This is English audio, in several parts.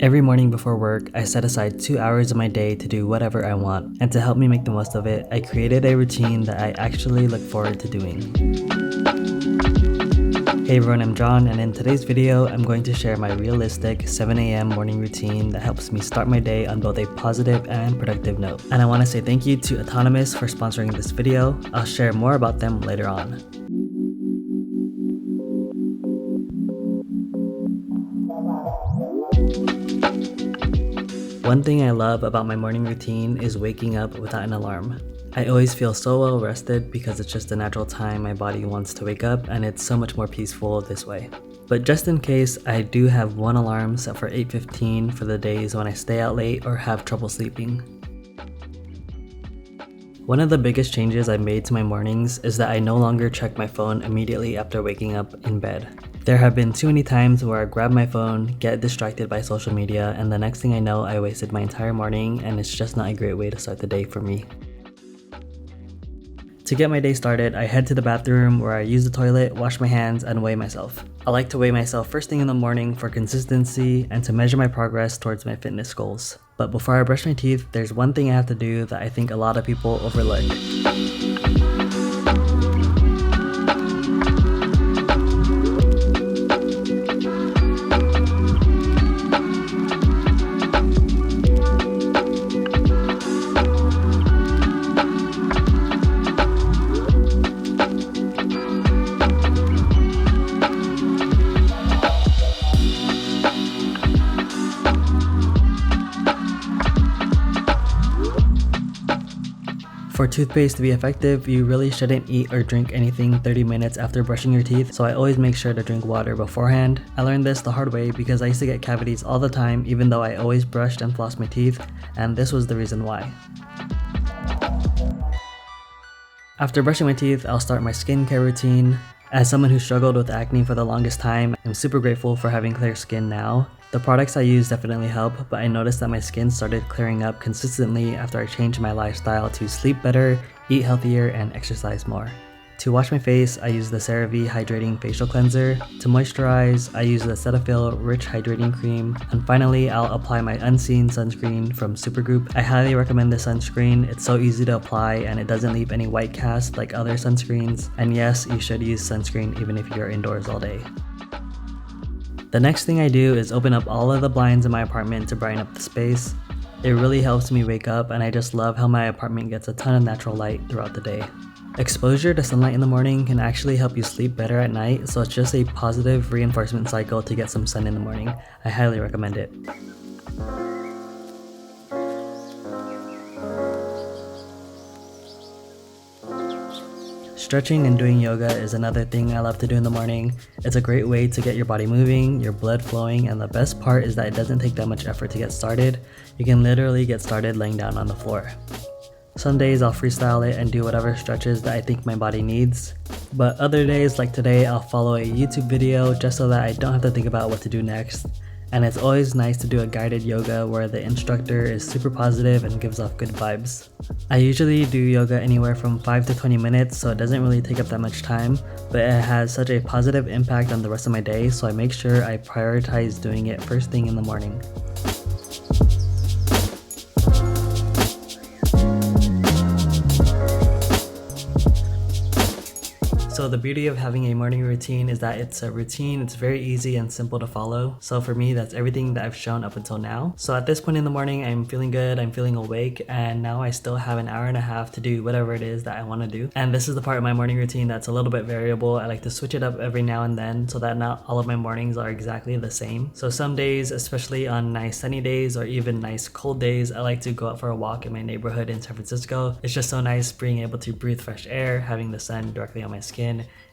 Every morning before work, I set aside 2 hours of my day to do whatever I want, and to help me make the most of it, I created a routine that I actually look forward to doing. Hey everyone, I'm John, and in today's video, I'm going to share my realistic 7 a.m. morning routine that helps me start my day on both a positive and productive note. And I want to say thank you to Autonomous for sponsoring this video. I'll share more about them later on. One thing I love about my morning routine is waking up without an alarm. I always feel so well rested because it's just the natural time my body wants to wake up, and it's so much more peaceful this way. But just in case, I do have one alarm set for 8:15 for the days when I stay out late or have trouble sleeping. One of the biggest changes I've made to my mornings is that I no longer check my phone immediately after waking up in bed. There have been too many times where I grab my phone, get distracted by social media, and the next thing I know, I wasted my entire morning, and it's just not a great way to start the day for me. To get my day started, I head to the bathroom where I use the toilet, wash my hands, and weigh myself. I like to weigh myself first thing in the morning for consistency and to measure my progress towards my fitness goals. But before I brush my teeth, there's one thing I have to do that I think a lot of people overlook. For toothpaste to be effective, you really shouldn't eat or drink anything 30 minutes after brushing your teeth, so I always make sure to drink water beforehand. I learned this the hard way because I used to get cavities all the time even though I always brushed and flossed my teeth, and this was the reason why. After brushing my teeth, I'll start my skincare routine. As someone who struggled with acne for the longest time, I'm super grateful for having clear skin now. The products I use definitely help, but I noticed that my skin started clearing up consistently after I changed my lifestyle to sleep better, eat healthier, and exercise more. To wash my face, I use the CeraVe Hydrating Facial Cleanser. To moisturize, I use the Cetaphil Rich Hydrating Cream. And finally, I'll apply my Unseen Sunscreen from Supergoop. I highly recommend this sunscreen. It's so easy to apply and it doesn't leave any white cast like other sunscreens. And yes, you should use sunscreen even if you're indoors all day. The next thing I do is open up all of the blinds in my apartment to brighten up the space. It really helps me wake up, and I just love how my apartment gets a ton of natural light throughout the day. Exposure to sunlight in the morning can actually help you sleep better at night, so it's just a positive reinforcement cycle to get some sun in the morning. I highly recommend it. Stretching and doing yoga is another thing I love to do in the morning. It's a great way to get your body moving, your blood flowing, and the best part is that it doesn't take that much effort to get started. You can literally get started laying down on the floor. Some days I'll freestyle it and do whatever stretches that I think my body needs. But other days, like today, I'll follow a YouTube video just so that I don't have to think about what to do next. And it's always nice to do a guided yoga where the instructor is super positive and gives off good vibes. I usually do yoga anywhere from 5 to 20 minutes, so it doesn't really take up that much time, but it has such a positive impact on the rest of my day, so I make sure I prioritize doing it first thing in the morning. So the beauty of having a morning routine is that it's a routine, it's very easy and simple to follow. So for me, that's everything that I've shown up until now. So at this point in the morning, I'm feeling good, I'm feeling awake, and now I still have an hour and a half to do whatever it is that I want to do. And this is the part of my morning routine that's a little bit variable. I like to switch it up every now and then so that not all of my mornings are exactly the same. So some days, especially on nice sunny days or even nice cold days, I like to go out for a walk in my neighborhood in San Francisco. It's just so nice being able to breathe fresh air, having the sun directly on my skin,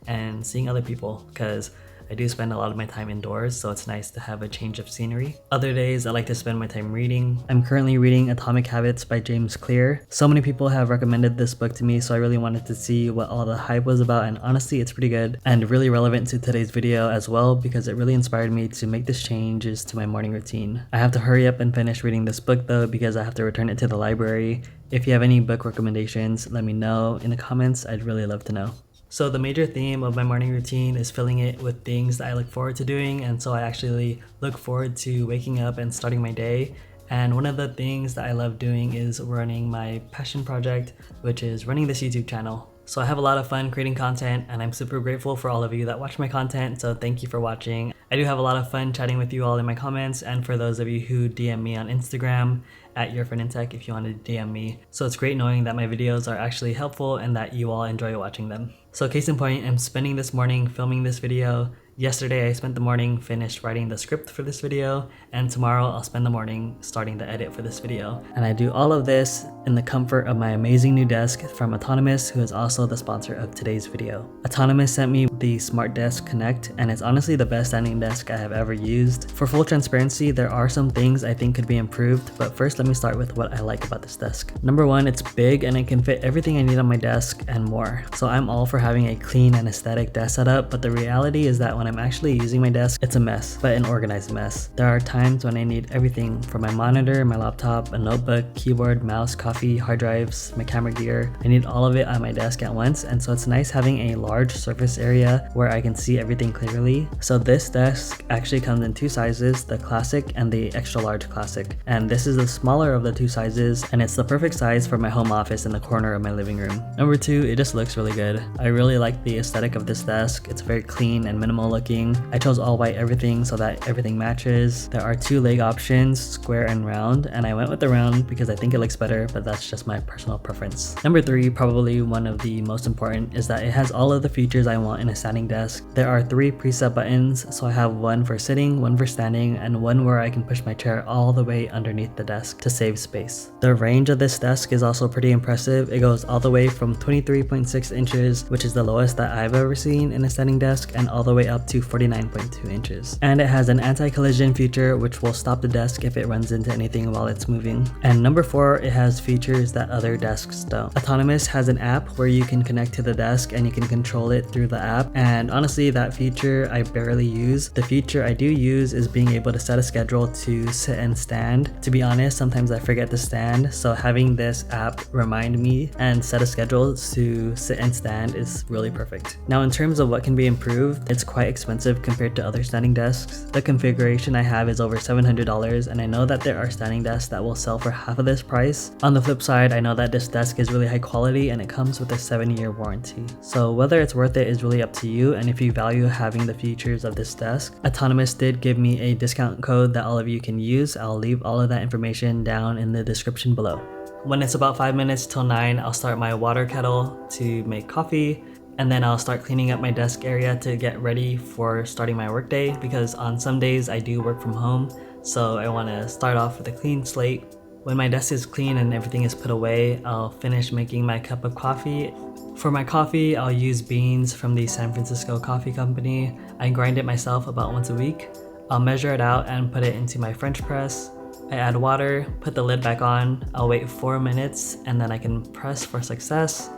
and seeing other people, because I do spend a lot of my time indoors, so it's nice to have a change of scenery. Other days, I like to spend my time reading. I'm currently reading Atomic Habits by James Clear. So many people have recommended this book to me, so I really wanted to see what all the hype was about, and honestly, it's pretty good and really relevant to today's video as well because it really inspired me to make this changes to my morning routine. I have to hurry up and finish reading this book though because I have to return it to the library. If you have any book recommendations, let me know in the comments. I'd really love to know. So the major theme of my morning routine is filling it with things that I look forward to doing, and so I actually look forward to waking up and starting my day. And one of the things that I love doing is running my passion project, which is running this YouTube channel. So I have a lot of fun creating content, and I'm super grateful for all of you that watch my content, so thank you for watching. I do have a lot of fun chatting with you all in my comments, and for those of you who DM me on Instagram, at YourFriendInTech if you want to DM me. So it's great knowing that my videos are actually helpful and that you all enjoy watching them. So case in point, I'm spending this morning filming this video. Yesterday I spent the morning finished writing the script for this video, and tomorrow I'll spend the morning starting the edit for this video. And I do all of this in the comfort of my amazing new desk from Autonomous, who is also the sponsor of today's video. Autonomous sent me the Smart Desk Connect, and it's honestly the best standing desk I have ever used. For full transparency, there are some things I think could be improved, but first let me start with what I like about this desk. Number one, it's big and it can fit everything I need on my desk and more. So I'm all for having a clean and aesthetic desk setup, but the reality is that when I'm actually using my desk, it's a mess, but an organized mess. There are times when I need everything from my monitor, my laptop, a notebook, keyboard, mouse, coffee, hard drives, my camera gear. I need all of it on my desk at once, and so it's nice having a large surface area where I can see everything clearly. So this desk actually comes in two sizes, the classic and the extra large classic. And this is the smaller of the two sizes, and it's the perfect size for my home office in the corner of my living room. Number two, it just looks really good. I really like the aesthetic of this desk. It's very clean and minimal looking. I chose all white everything so that everything matches. There are two leg options, square and round, and I went with the round because I think it looks better, but that's just my personal preference. Number three, probably one of the most important, is that it has all of the features I want in a standing desk. There are three preset buttons, so I have one for sitting, one for standing, and one where I can push my chair all the way underneath the desk to save space. The range of this desk is also pretty impressive. It goes all the way from 23.6 inches, which is the lowest that I've ever seen in a standing desk, and all the way up to 49.2 inches. And it has an anti-collision feature which will stop the desk if it runs into anything while it's moving. And number four, it has features that other desks don't. Autonomous has an app where you can connect to the desk and you can control it through the app, and honestly that feature I barely use. The feature I do use is being able to set a schedule to sit and stand. To be honest, sometimes I forget to stand, so having this app remind me and set a schedule to sit and stand is really perfect. Now in terms of what can be improved, it's quite expensive compared to other standing desks. The configuration I have is over $700, and I know that there are standing desks that will sell for half of this price. On the flip side, I know that this desk is really high quality and it comes with a 7-year warranty. So whether it's worth it is really up to you, and if you value having the features of this desk, Autonomous did give me a discount code that all of you can use. I'll leave all of that information down in the description below. When it's about 5 minutes till 9, I'll start my water kettle to make coffee, and then I'll start cleaning up my desk area to get ready for starting my workday, because on some days I do work from home, so I want to start off with a clean slate. When my desk is clean and everything is put away, I'll finish making my cup of coffee. For my coffee, I'll use beans from the San Francisco Coffee Company. I grind it myself about once a week. I'll measure it out and put it into my French press. I add water, put the lid back on, I'll wait 4 minutes, and then I can press for success,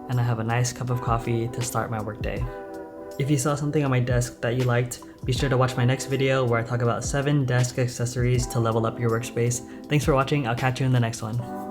and I have a nice cup of coffee to start my workday. If you saw something on my desk that you liked, be sure to watch my next video where I talk about 7 desk accessories to level up your workspace. Thanks for watching, I'll catch you in the next one.